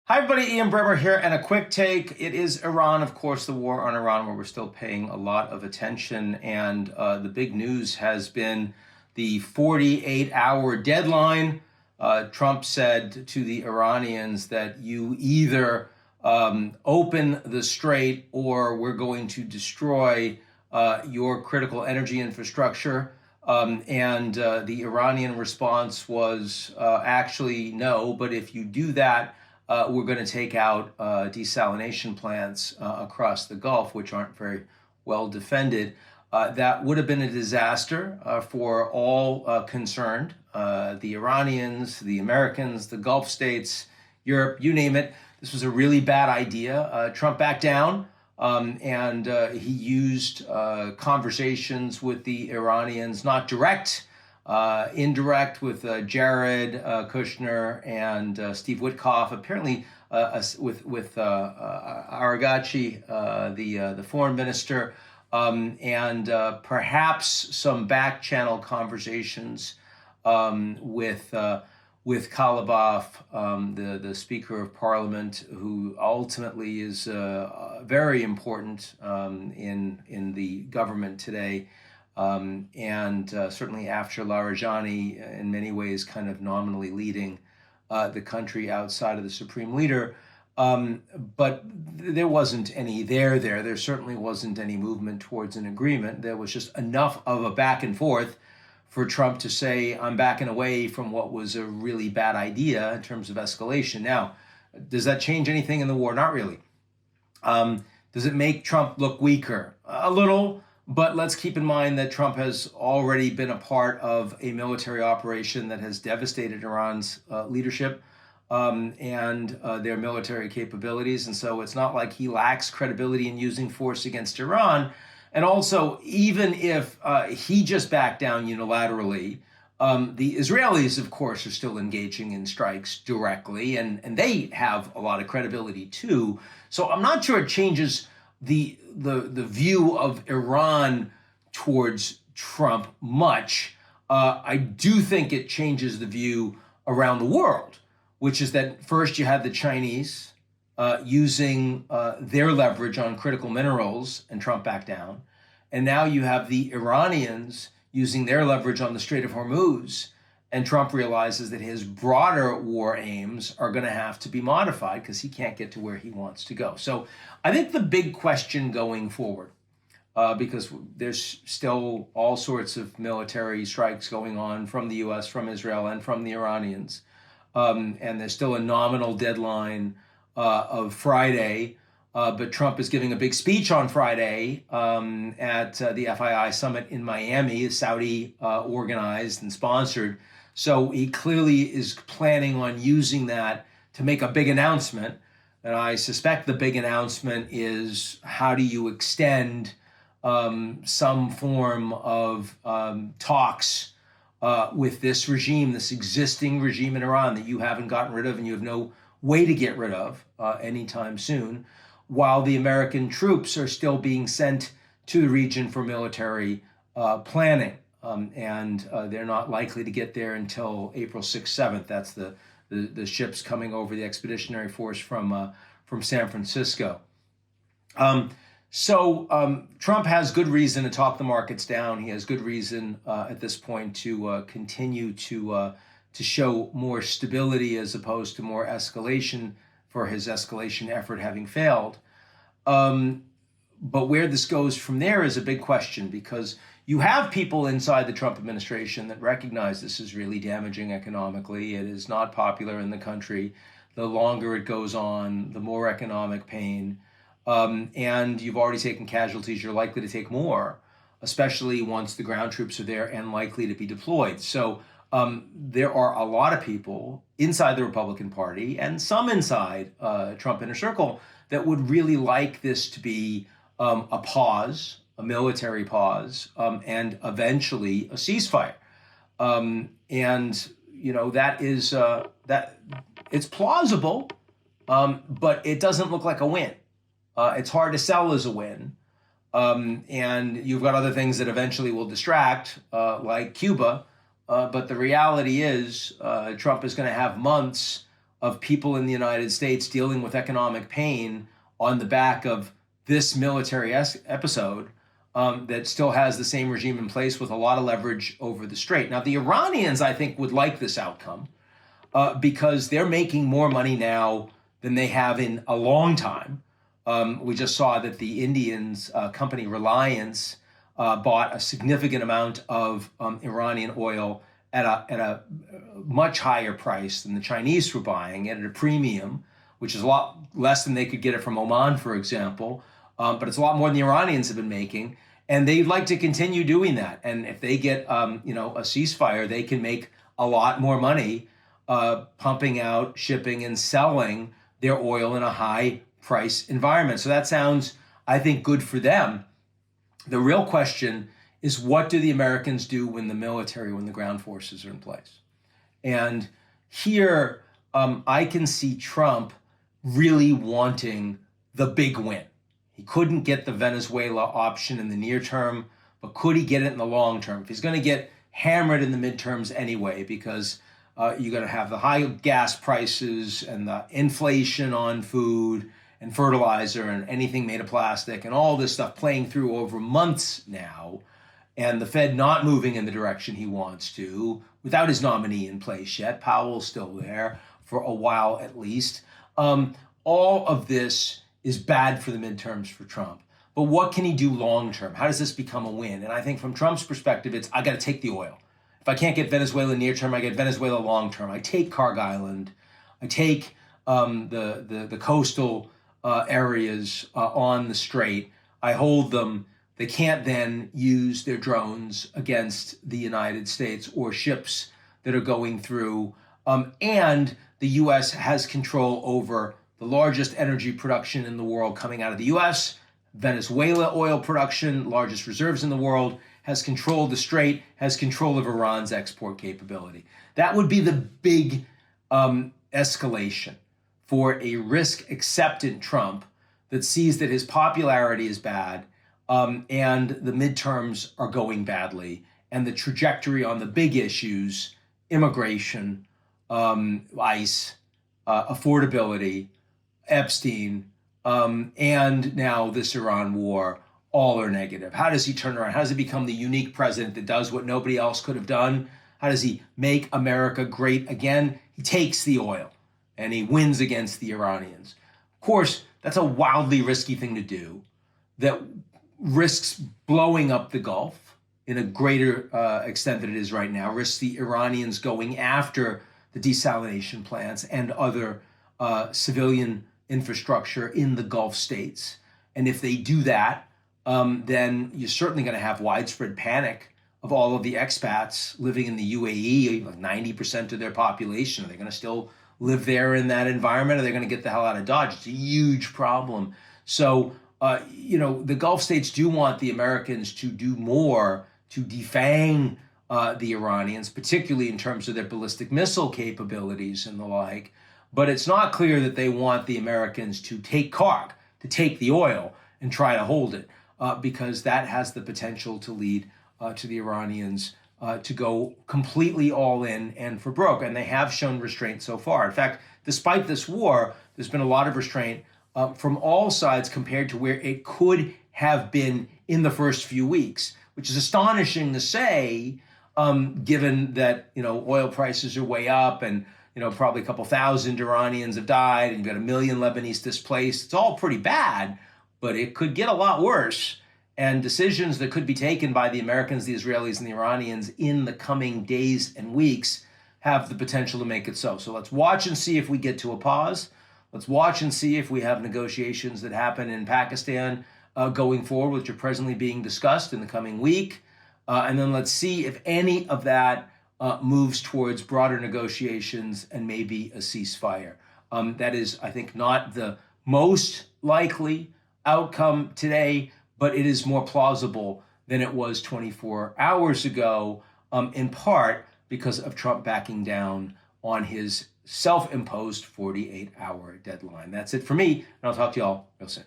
Hi, everybody. Ian Bremmer here, and a quick take. It is Iran, of course, the war on Iran, where we're still paying a lot of attention. And the big news has been the 48-hour deadline. Trump said to the Iranians that you either open the strait or we're going to destroy your critical energy infrastructure. And the Iranian response was actually no, but if you do that, we're going to take out desalination plants across the Gulf, which aren't very well defended. That would have been a disaster for all concerned, the Iranians, the Americans, the Gulf states, Europe, you name it. This was a really bad idea. Trump backed down, and he used conversations with the Iranians, not direct, indirect with Jared Kushner and Steve Witkoff, apparently with Aragachi, the foreign minister, and perhaps some backchannel conversations with Kalibaf, the Speaker of Parliament, who ultimately is very important in the government today. And certainly after Larijani, in many ways, kind of nominally leading the country outside of the supreme leader. But there wasn't any there. There certainly wasn't any movement towards an agreement. There was just enough of a back and forth for Trump to say, I'm backing away from what was a really bad idea in terms of escalation. Now, does that change anything in the war? Not really. Does it make Trump look weaker? A little. But let's keep in mind that Trump has already been a part of a military operation that has devastated Iran's leadership and their military capabilities. And so it's not like he lacks credibility in using force against Iran. And also, even if he just backed down unilaterally, the Israelis, of course, are still engaging in strikes directly, and they have a lot of credibility too. So I'm not sure it changes the view of Iran towards Trump much. I do think it changes the view around the world, which is that first you had the Chinese using their leverage on critical minerals, and Trump backed down. And now you have the Iranians using their leverage on the Strait of Hormuz, and Trump realizes that his broader war aims are going to have to be modified because he can't get to where he wants to go. So I think the big question going forward, because there's still all sorts of military strikes going on from the U.S., from Israel, and from the Iranians, and there's still a nominal deadline of Friday, but Trump is giving a big speech on Friday at the FII summit in Miami, Saudi organized and sponsored. So he clearly is planning on using that to make a big announcement. And I suspect the big announcement is, how do you extend some form of talks with this regime, this existing regime in Iran that you haven't gotten rid of and you have no way to get rid of anytime soon, while the American troops are still being sent to the region for military planning. And they're not likely to get there until April 6th, 7th. That's the ships coming over, the expeditionary force from San Francisco. So Trump has good reason to talk the markets down. He has good reason at this point to continue to show more stability as opposed to more escalation, for his escalation effort having failed. But where this goes from there is a big question, because you have people inside the Trump administration that recognize this is really damaging economically. It is not popular in the country. The longer it goes on, the more economic pain. And you've already taken casualties. You're likely to take more, especially once the ground troops are there and likely to be deployed. So there are a lot of people inside the Republican Party and some inside Trump inner circle that would really like this to be a pause, a military pause, and eventually a ceasefire. And you know, that is that it's plausible, but it doesn't look like a win. It's hard to sell as a win. And you've got other things that eventually will distract, like Cuba. But the reality is Trump is going to have months of people in the United States dealing with economic pain on the back of this military episode that still has the same regime in place with a lot of leverage over the Strait. Now, the Iranians, I think, would like this outcome because they're making more money now than they have in a long time. We just saw that the Indians company Reliance bought a significant amount of Iranian oil at a much higher price than the Chinese were buying it, at a premium, which is a lot less than they could get it from Oman, for example. But it's a lot more than the Iranians have been making, and they'd like to continue doing that. And if they get a ceasefire, they can make a lot more money pumping out, shipping, and selling their oil in a high price environment. So that sounds, I think, good for them. The real question is, what do the Americans do when the ground forces are in place? And here, I can see Trump really wanting the big win. He couldn't get the Venezuela option in the near term, but could he get it in the long term? If he's going to get hammered in the midterms anyway, because you're going to have the high gas prices and the inflation on food and fertilizer and anything made of plastic and all this stuff playing through over months now, and the Fed not moving in the direction he wants to, without his nominee in place yet. Powell's still there for a while at least. All of this is bad for the midterms for Trump. But what can he do long term? How does this become a win? And I think from Trump's perspective, it's, I got to take the oil. If I can't get Venezuela near term, I get Venezuela long term. I take Kharg Island. I take the coastal areas on the Strait. I hold them. They can't then use their drones against the United States or ships that are going through. And the U.S. has control over the largest energy production in the world coming out of the U.S. Venezuela oil production, largest reserves in the world, has control of the Strait, has control of Iran's export capability. That would be the big escalation for a risk-acceptant Trump that sees that his popularity is bad and the midterms are going badly, and the trajectory on the big issues, immigration, ICE, affordability, Epstein, and now this Iran war, all are negative. How does he turn around? How does he become the unique president that does what nobody else could have done? How does he make America great again? He takes the oil and he wins against the Iranians. Of course, that's a wildly risky thing to do that risks blowing up the Gulf in a greater extent than it is right now, risks the Iranians going after the desalination plants and other civilian infrastructure in the Gulf states. And if they do that, then you're certainly going to have widespread panic of all of the expats living in the UAE, like 90% of their population. Are they going to still live there in that environment? Are they going to get the hell out of Dodge? It's a huge problem. So, the Gulf states do want the Americans to do more to defang the Iranians, particularly in terms of their ballistic missile capabilities and the like. But it's not clear that they want the Americans to take Kharg, to take the oil and try to hold it, because that has the potential to lead to the Iranians to go completely all in and for broke. And they have shown restraint so far. In fact, despite this war, there's been a lot of restraint from all sides compared to where it could have been in the first few weeks, which is astonishing to say, given that oil prices are way up and probably a couple thousand Iranians have died and you've got 1 million Lebanese displaced. It's all pretty bad, but it could get a lot worse. And decisions that could be taken by the Americans, the Israelis, and the Iranians in the coming days and weeks have the potential to make it so. So let's watch and see if we get to a pause. Let's watch and see if we have negotiations that happen in Pakistan going forward, which are presently being discussed in the coming week. And then let's see if any of that moves towards broader negotiations and maybe a ceasefire. That is, I think, not the most likely outcome today, but it is more plausible than it was 24 hours ago, in part because of Trump backing down on his self-imposed 48-hour deadline. That's it for me, and I'll talk to you all real soon.